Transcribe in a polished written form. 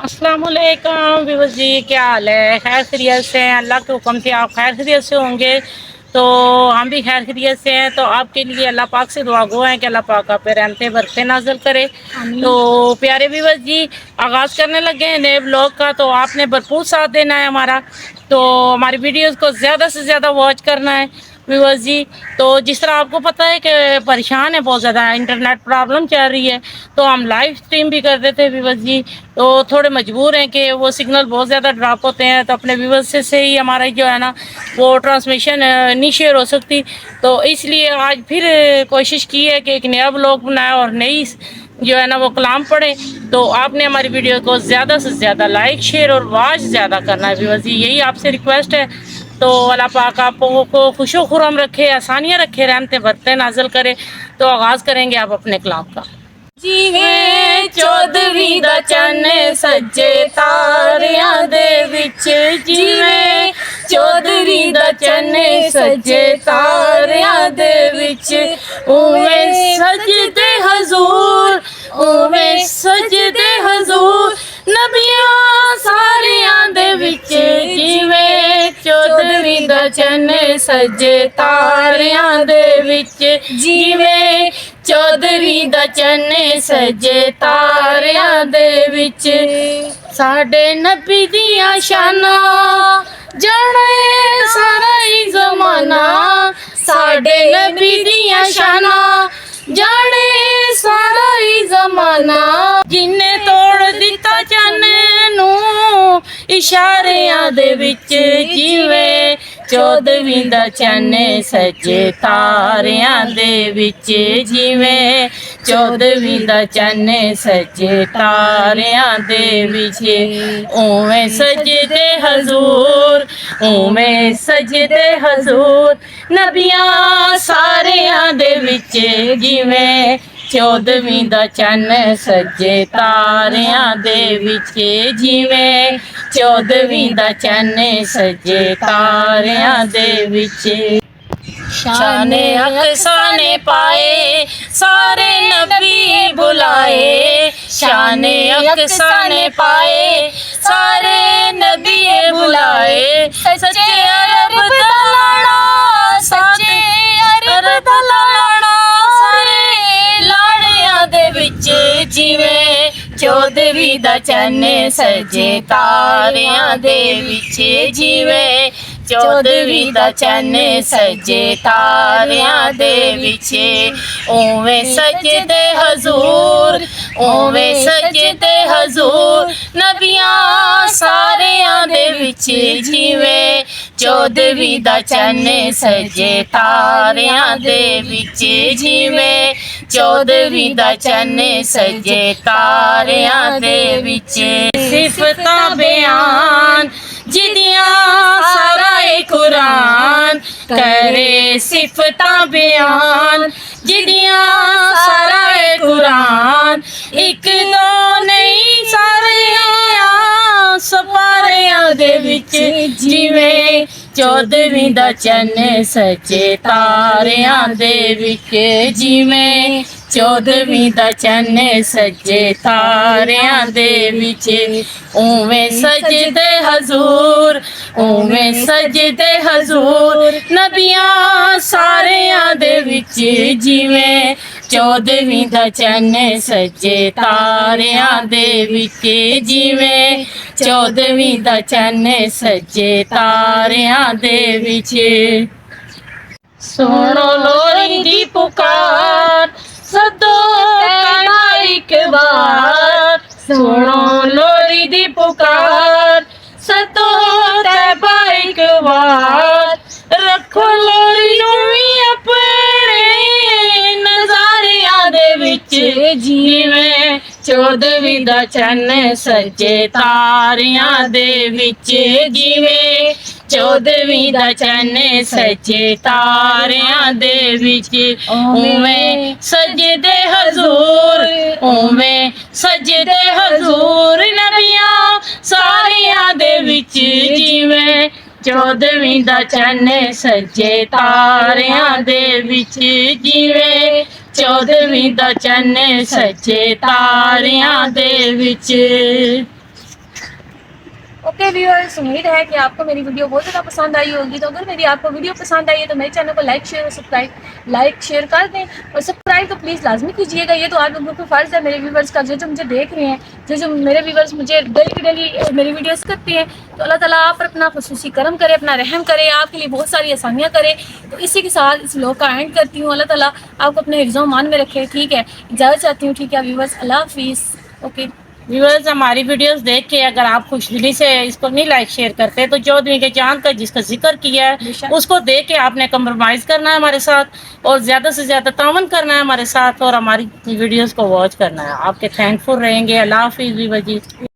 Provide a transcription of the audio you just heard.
अस्सलाम वालेकुम व्यूअर्स जी, क्या हाल है? खैर खैरियत से हैं? अल्लाह के हुक्म से आप खैर खैरियत से होंगे तो हम भी खैर खैरियत से हैं। तो आपके लिए अल्लाह पाक से दुआ गो हैं कि अल्लाह पाक आप पे रहमतें बरकतें नाज़िल करे। तो प्यारे व्यूअर्स जी, आगाज़ करने लगे हैं नए ब्लॉग का। तो आपने भरपूर साथ देना है हमारा, तो हमारी वीडियोस को ज़्यादा से ज़्यादा वॉच करना है व्यूअर्स जी। तो जिस तरह आपको पता है कि परेशान है, बहुत ज़्यादा इंटरनेट प्रॉब्लम चल रही है, तो हम लाइव स्ट्रीम भी कर देते हैं व्यूअर्स जी। तो थोड़े मजबूर हैं कि वो सिग्नल बहुत ज़्यादा ड्रॉप होते हैं, तो अपने व्यूअर्स से ही हमारा जो है ना वो ट्रांसमिशन नहीं शेयर हो सकती। तो इसलिए आज फिर कोशिश की है कि एक नया ब्लॉग बनाया और नई जो है ना वो कलाम पढ़े। तो आपने हमारी वीडियो को ज़्यादा से ज़्यादा लाइक शेयर और वॉच ज़्यादा करना है व्यूअर्स जी, यही आपसे रिक्वेस्ट है। तो अल्लाह पाक आपको खुशो खुरम रखे, आसानियाँ रखे, रहमतें बरकतें नाज़िल करे। तो आगाज़ करेंगे आप अपने कलाम का। जिवें चौदहवीं दा चन्न सज्जे तारियां दे विच, जिवें चौधरी दा चन्न सज्जे तारियां दे विच, उवें सजदे हजूर, उवें सजदे हजूर नबियां सारियां दे विच, जिवें चौदहवीं दा चन्न सज्जे तारियां दे विच, जिवें चौधरी दा चन्न सजे तारियां दे विच, साडे नबी दियां शानां जाने सारा ही ज़माना, साडे नबी दियां शानां जाने सारा ही ज़माना, जिन्ने तोड़ दिता चन्न नू इशारियां दे विच, जिवें चौदहवीं दा चन्न सजे तारियां दे विच, जिवें चौदहवीं दा चन्न सजे तारियां दे विच, उवें सजदे हजूर, उवें सजदे हजूर नबियां सारियां दे विच, जिवें चौदहवीं दा चन्न सजे तारियां दे विच, जिवें चौदहवीं दा चन्न सजे तारियां दे विच, शाने अक्साने पाए सारे नबी बुलाए, शाने अक्साने पाए सारे नबी बुलाए, सच्चे अरब दा लाड़ा, सच्चे अरब दा लाड़ा सारे लाड़ियां दे विच, जिवें चौधरी दा चन्न सजे तारियां दे विच, जिवें चौदहवीं दा चन्न सजे तारियां दे विच, उवें सजदे हजूर, उवें सजदे हजूर नबियां सारियां दे विच, जिवें चौदहवीं दा चन्न सजे तारियां दे विच, जिवें चौदहवीं दा चन्न सजे तारियां दे विच, सिफतां बयान जिदियां सारा कुरान करे, सिफतां बयान जिदियां सारा कुरान, एक दो नहीं सारियां सपारियां दे विच, जिवें चौदहवीं दा चन्न सजे तारियां दे विच, जिवें चौदहवीं दा चन्न सजे तारियां दे विच, उवें सजदे हजूर, उवें सजदे हजूर नबियां सारियां दे विच, जिवें चौदहवीं दा चन्न सजे तारियां दे विच, जिवें चौदहवीं दा चन्न सजे तारियां दे विच, सुनो लोरी दी पुकार सदो कहना एक बार, सुनो लोरी दी पुकार सदो तैबा एक बार, रखो लोरी नूं वी अपने नज़ारियां दे विच, जिवें चौदहवीं दा चन्न सजे तारियां दे विच, जिवें चौदहवीं दा चन्न सजे तारियां दे विच, उवें सजदे हजूर, उवें सजदे हजूर नबियां सारियां दे विच, जिवें चौदहवीं दा चन्न सजे तारियां दे विच, जिवें चौदहवीं दा चन्न सजे तारियां दे विच। ओके व्यूअर्स, उम्मीद है कि आपको मेरी वीडियो बहुत ज़्यादा पसंद आई होगी। तो अगर मेरी आपको वीडियो पसंद आई है तो मेरे चैनल को लाइक शेयर कर दें और सब्सक्राइब तो प्लीज़ लाजमी कीजिएगा। ये तो आप लोगों को फ़र्ज़ है मेरे व्यूवर्स का, जो मुझे देख रहे हैं, जो मेरे व्यूवर्स मुझे डेली मेरी वीडियोस करते हैं। तो अल्लाह ताला आप पर अपना खुसूसी करम करे, अपना रहम करे, आपके लिए बहुत सारी आसानियाँ करे। तो इसी के साथ इस व्लॉग का एंड करती हूँ। अल्लाह ताला आपको अपने हिफ्ज़ मान में रखे। ठीक है, इजाज़त चाहती हूँ। ठीक है व्यूवर्स, अल्लाह हाफिज़। ओके। व्यूअर्स, हमारी वीडियोस देख के अगर आप खुशदिली से इसको नहीं लाइक शेयर करते तो चौधरी के चांद का जिसका जिक्र किया है उसको देख के आपने कंप्रोमाइज़ करना है हमारे साथ और ज़्यादा से ज़्यादा तावन करना है हमारे साथ और हमारी वीडियोस को वॉच करना है। आपके थैंकफुल रहेंगे। अल्लाह हाफिज़।